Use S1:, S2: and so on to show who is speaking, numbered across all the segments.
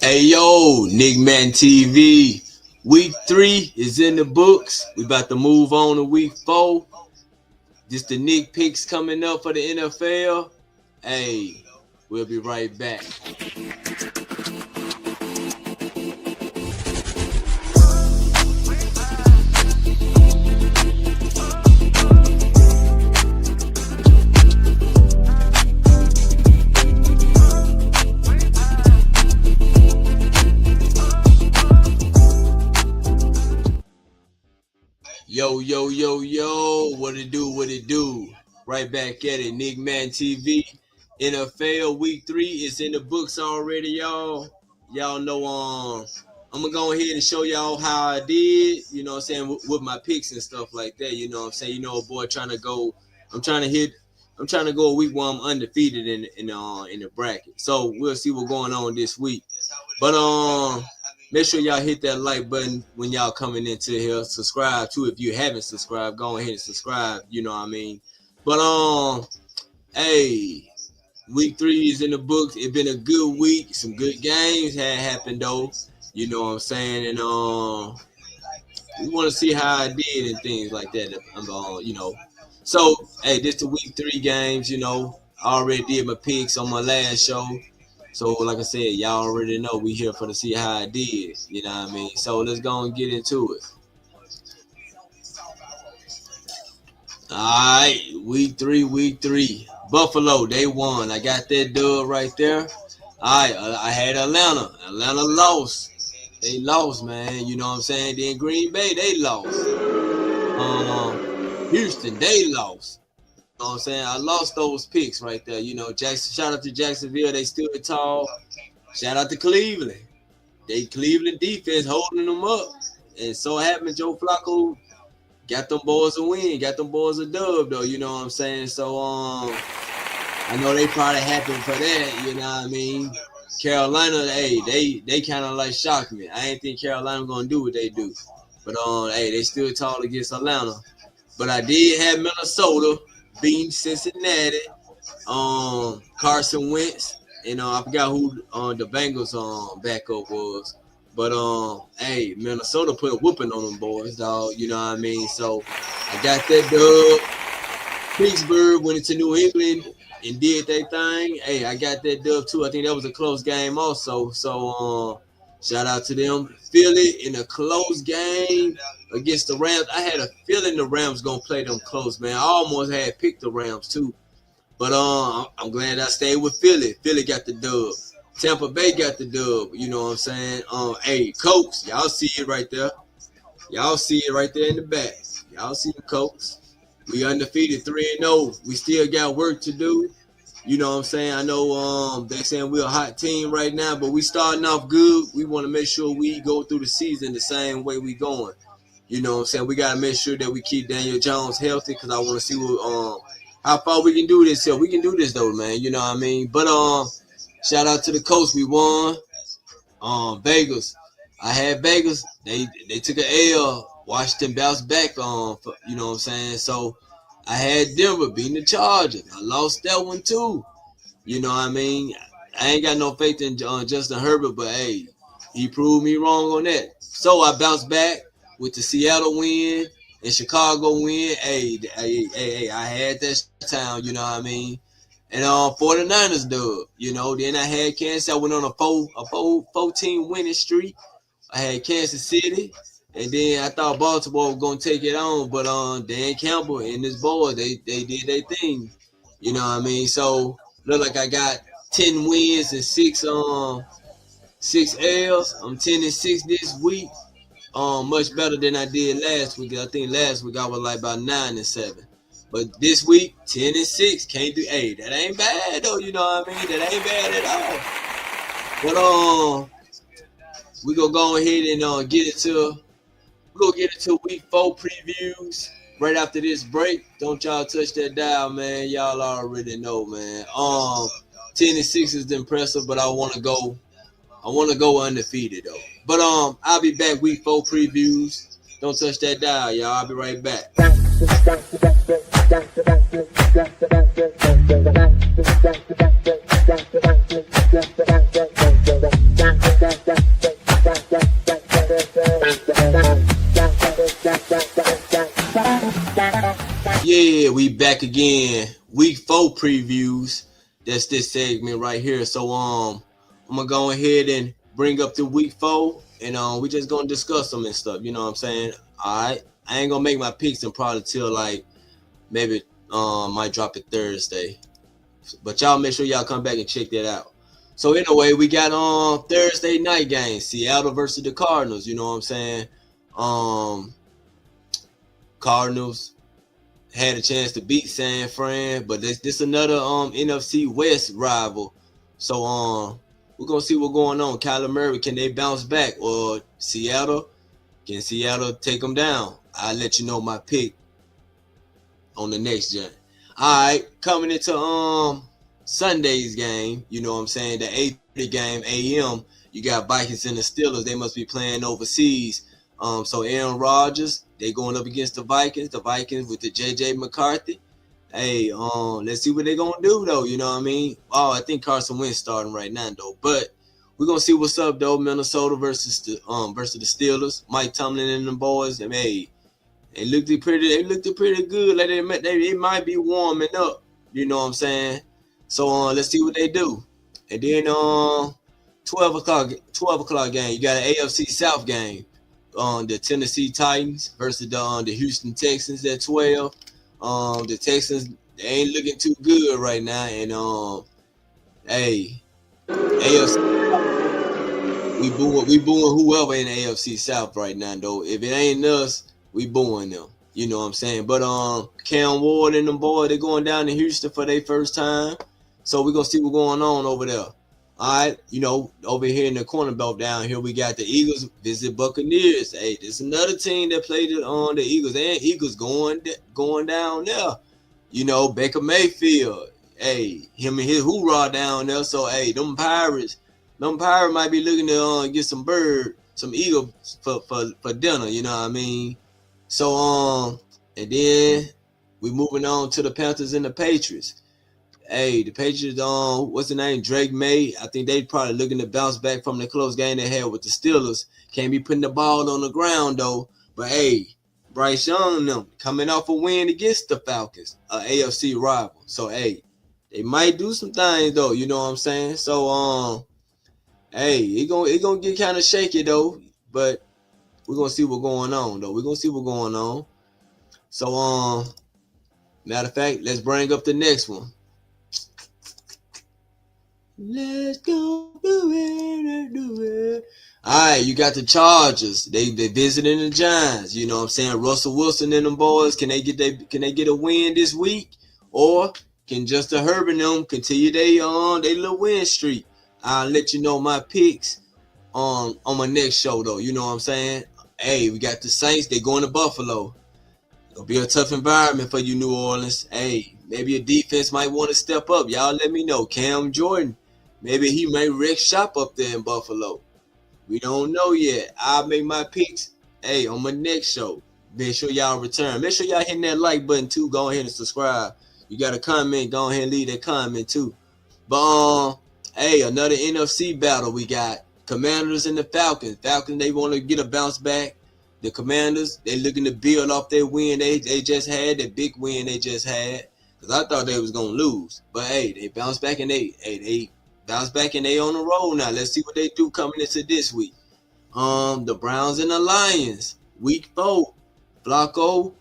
S1: Hey yo, NickMaddenTV. Week 3 is in the books. We about to move on to week 4. Just the Nick picks coming up for the NFL. Hey, we'll be right back. Yo, what it do? Right back at it, NickMaddenTV. NFL Week 3 is in the books already, y'all. Y'all know, I'm going to go ahead and show y'all how I did, you know what I'm saying, with my picks and stuff like that, you know what I'm saying. You know, boy, I'm trying to go a week where I'm undefeated in the bracket. So we'll see what's going on this week. But, make sure y'all hit that like button when y'all coming into here. Subscribe too if you haven't subscribed. Go ahead and subscribe. You know what I mean. But hey, week 3 is in the books. It's been a good week. Some good games had happened though. You know what I'm saying. And we want to see how I did and things like that. You know. So hey, this the week 3 games. You know, I already did my picks on my last show. So, like I said, y'all already know we here for to see how I did. You know what I mean? So, let's go and get into it. All right, week 3. Buffalo, they won. I got that dub right there. All right, I had Atlanta. Atlanta lost. They lost, man. You know what I'm saying? Then Green Bay, they lost. Houston, they lost. You know what I'm saying? I lost those picks right there. You know, shout out to Jacksonville. They stood tall. Shout out to Cleveland. They Cleveland defense holding them up. And so it happened, Joe Flacco got them boys a win. Got them boys a dub, though. You know what I'm saying? So, I know they probably happy for that. You know what I mean? Carolina, hey, they kind of like shocked me. I ain't think Carolina going to do what they do. But, hey, they stood tall against Atlanta. But I did have Minnesota beating Cincinnati, Carson Wentz, and I forgot who the Bengals backup was, but hey, Minnesota put a whooping on them boys, dog. You know what I mean? So I got that dub. Pittsburgh went into New England and did their thing. Hey, I got that dub too. I think that was a close game also. So shout out to them. Philly in a close game against the Rams. I had a feeling the Rams gonna play them close, man. I almost had picked the Rams too, but I'm glad I stayed with Philly. Philly got the dub. Tampa Bay got the dub. You know what I'm saying? Hey, Colts, y'all see it right there. Y'all see it right there in the back. Y'all see the Colts. We undefeated 3-0. We still got work to do. You know what I'm saying? I know they're saying we're a hot team right now, but we starting off good. We want to make sure we go through the season the same way we going. You know what I'm saying? We got to make sure that we keep Daniel Jones healthy because I want to see what how far we can do this here. We can do this, though, man. You know what I mean? But shout out to the Colts. We won. Vegas. I had Vegas. They took an L. Washington bounced back on, you know what I'm saying? So, I had Denver beating the Chargers. I lost that one too. You know what I mean? I ain't got no faith in Justin Herbert, but hey, he proved me wrong on that. So I bounced back with the Seattle win and Chicago win. Hey, I had that town, you know what I mean? And 49ers dub, you know. Then I had Kansas. I went on a 14 winning streak. I had Kansas City. And then I thought Baltimore was going to take it on, but Dan Campbell and his boys, they did their thing. You know what I mean? So, look like I got 10 wins and 6 L's. I'm 10-6 this week. Much better than I did last week. I think last week I was like about 9-7. But this week, 10-6. Can't do, hey, that ain't bad though, you know what I mean? That ain't bad at all. But we going to go ahead and we'll get into week 4 previews right after this break. Don't y'all touch that dial, man. Y'all already know, man. 10-6 is impressive, but I want to go undefeated though. But I'll be back week 4 previews. Don't touch that dial, y'all. I'll be right back. yeah, we back again. Week 4 previews. That's this segment right here. So I'm gonna go ahead and bring up the week 4, and we just gonna discuss them and stuff. You know what I'm saying? All right. I ain't gonna make my picks and probably till like maybe might drop it Thursday. But y'all make sure y'all come back and check that out. So anyway, we got Thursday night game, Seattle versus the Cardinals. You know what I'm saying? Cardinals had a chance to beat San Fran, but this another NFC West rival. So we're gonna see what's going on. Kyler Murray, can they bounce back, or can Seattle take them down? I'll let you know my pick on the next gen. All right, coming into Sunday's game, you know what I'm saying, the 8:30 game AM, you got Vikings and the Steelers. They must be playing overseas. So Aaron Rodgers, they going up against the Vikings with the JJ McCarthy. Hey, let's see what they're gonna do though, you know what I mean? Oh, I think Carson Wentz starting right now though. But we're gonna see what's up though. Minnesota versus the Steelers. Mike Tomlin and the boys, and hey, they looked pretty good. Like they might be warming up, you know what I'm saying? So let's see what they do. And then 12 o'clock game, you got an AFC South game. The Tennessee Titans versus the Houston Texans at 12. The Texans, they ain't looking too good right now, and hey, AFC, we booing whoever in the AFC South right now though. If it ain't us, we booing them. You know what I'm saying? But Cam Ward and them boys, they going down to Houston for their first time, so we're gonna see what's going on over there. All right, you know, over here in the corner belt down here, we got the Eagles visit Buccaneers. Hey, there's another team that played it on the Eagles, and Eagles going down there. You know, Baker Mayfield. Hey, him and his hoorah down there. So, hey, them Pirates might be looking to get some eagle for dinner. You know what I mean? So, and then we moving on to the Panthers and the Patriots. Hey, the Patriots, what's the name? Drake May. I think they probably looking to bounce back from the close game they had with the Steelers. Can't be putting the ball on the ground, though. But, hey, Bryce Young them coming off a win against the Falcons, an AFC rival. So, hey, they might do some things, though. You know what I'm saying? So, hey, it gonna get kind of shaky, though. But we're going to see what's going on, though. We're going to see what's going on. So, matter of fact, let's bring up the next one. Let's go do it. All right, you got the Chargers. They visiting the Giants. You know what I'm saying? Russell Wilson and them boys. Can they get a win this week, or can Justin Herbert and them continue they little win streak? I'll let you know my picks on my next show though. You know what I'm saying? Hey, we got the Saints. They going to Buffalo. It'll be a tough environment for you, New Orleans. Hey, maybe a defense might want to step up. Y'all let me know. Cam Jordan. Maybe he may wreck shop up there in Buffalo. We don't know yet. I'll make my picks, hey, on my next show. Make sure y'all return. Make sure y'all hitting that like button too. Go ahead and subscribe. You got a comment, go ahead and leave that comment too. But hey, another NFC battle we got. Commanders and the Falcons. Falcons, they want to get a bounce back. The Commanders, they looking to build off their win they just had, that big win they just had. Because I thought they was going to lose. But hey, they bounced back and they bounce back and they on the roll now. Let's see what they do coming into this week. The Browns and the Lions. Week 4. Flacco.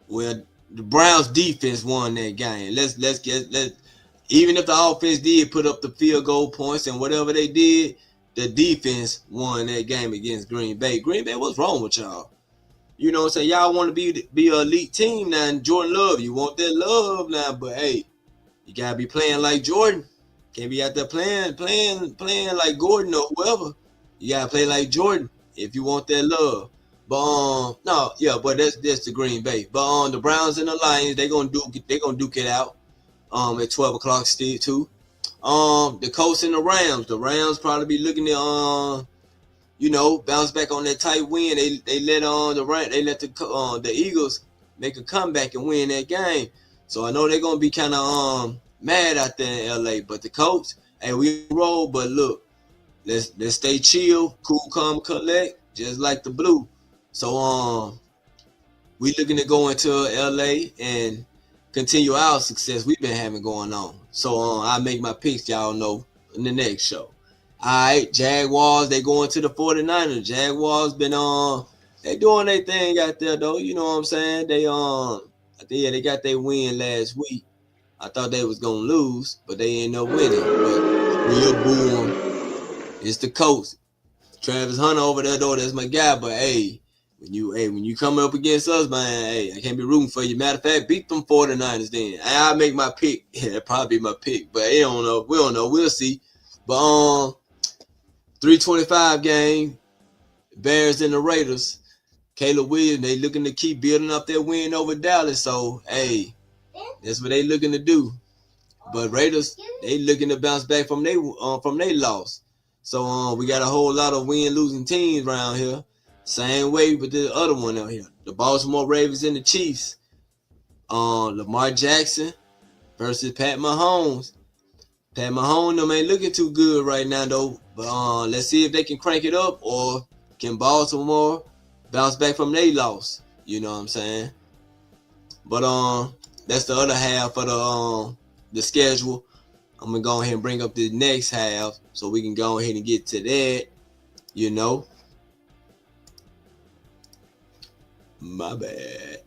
S1: Well, the Browns defense won that game. Let's even if the offense did put up the field goal points and whatever they did, the defense won that game against Green Bay. Green Bay, what's wrong with y'all? You know what I'm saying? Y'all want to be an elite team now, and Jordan Love. You want that love now, but hey, you gotta be playing like Jordan. Can't be out there playing like Gordon or whoever. You gotta play like Jordan if you want that love. But no, yeah, but that's the Green Bay. But the Browns and the Lions, they gonna duke it out. At 12 o'clock still too. The Colts and the Rams. The Rams probably be looking to bounce back on that tight win. They let the Eagles make a comeback and win that game. So I know they're gonna be kind of mad out there in LA. But the Colts, hey, we roll. But look, let's stay chill, cool, calm, collect, just like the Blue. So we looking to go into LA and continue our success we've been having going on. So I make my picks, y'all know, in the next show. Alright, Jaguars, they going to the 49ers. Jaguars been they doing their thing out there though, you know what I'm saying? They they got their win last week. I thought they was gonna lose, but they ain't no winning. But real boom, it's the coach. Travis Hunter over there though, that's my guy. But when you come up against us, man, I can't be rooting for you. Matter of fact, beat them 49ers then. I'll make my pick. Yeah, that'll probably be my pick. But they don't know. We don't know. We'll see. But 325 game, Bears and the Raiders. Caleb Williams, they looking to keep building up their win over Dallas. So, that's what they looking to do. But Raiders, they looking to bounce back from their loss. So we got a whole lot of win-losing teams around here. Same way with the other one out here. The Baltimore Ravens and the Chiefs. Lamar Jackson versus Pat Mahomes. Pat Mahomes them ain't looking too good right now though. But let's see if they can crank it up, or can Baltimore bounce back from their loss. You know what I'm saying? But that's the other half of the schedule. I'm gonna go ahead and bring up the next half so we can go ahead and get to that. You know. My bad.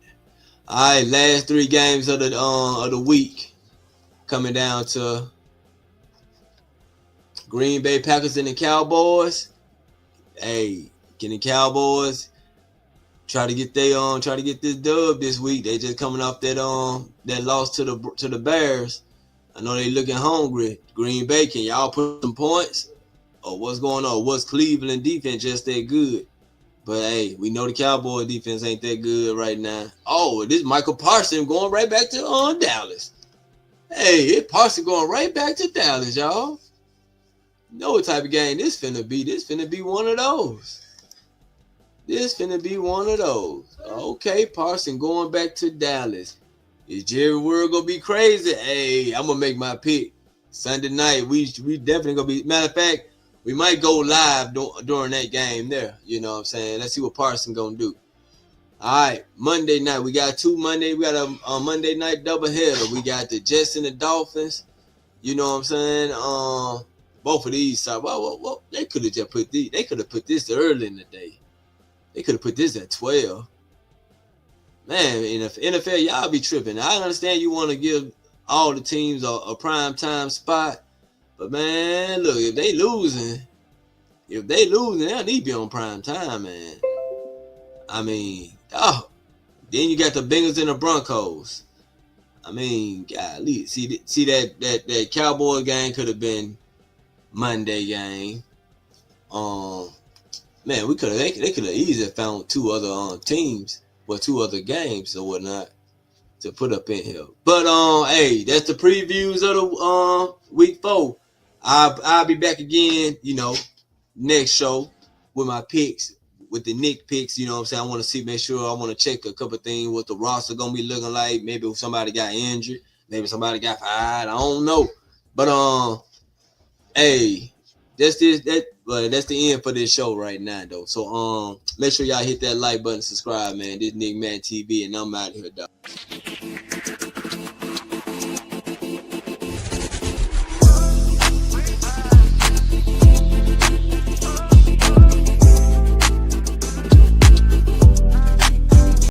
S1: All right, last 3 games of the week coming down to Green Bay Packers and the Cowboys. Can the Cowboys try to get this dub this week? They just coming off that loss to the Bears. I know they looking hungry. Green Bay, can y'all put some points? Or what's going on? Was Cleveland defense just that good? But we know the Cowboy defense ain't that good right now. Oh, this Michael Parsons going right back to Dallas. It's Parsons going right back to Dallas, y'all. You know what type of game this finna be? This finna be one of those. Okay, Parsons going back to Dallas. Is Jerry World gonna be crazy? I'm gonna make my pick. Sunday night, we definitely gonna be. Matter of fact, we might go live during that game there. You know what I'm saying? Let's see what Parsons gonna do. All right, Monday night. We got a Monday night doubleheader. We got the Jets and the Dolphins. You know what I'm saying? Both of these sides. Well, they could have just put these. They could have put this early in the day. They could have put this at 12. Man, in the NFL, y'all be tripping. I understand you want to give all the teams a prime time spot, but man, look, if they losing, they don't need to be on prime time, man. I mean, then you got the Bengals and the Broncos. I mean, golly, see that Cowboy game could have been Monday game. Man, they could have easily found 2 other teams. 2 other games or whatnot to put up in here. But that's the previews of the week 4. I'll be back again, next show with my picks, with the Nick picks. You know what I'm saying? I want to check a couple things what the roster gonna be looking like. Maybe if somebody got injured, maybe somebody got fired. I don't know. But that's the end for this show right now, though. So make sure y'all hit that like button, subscribe, man. This NickMaddenTV, and I'm out here, dog.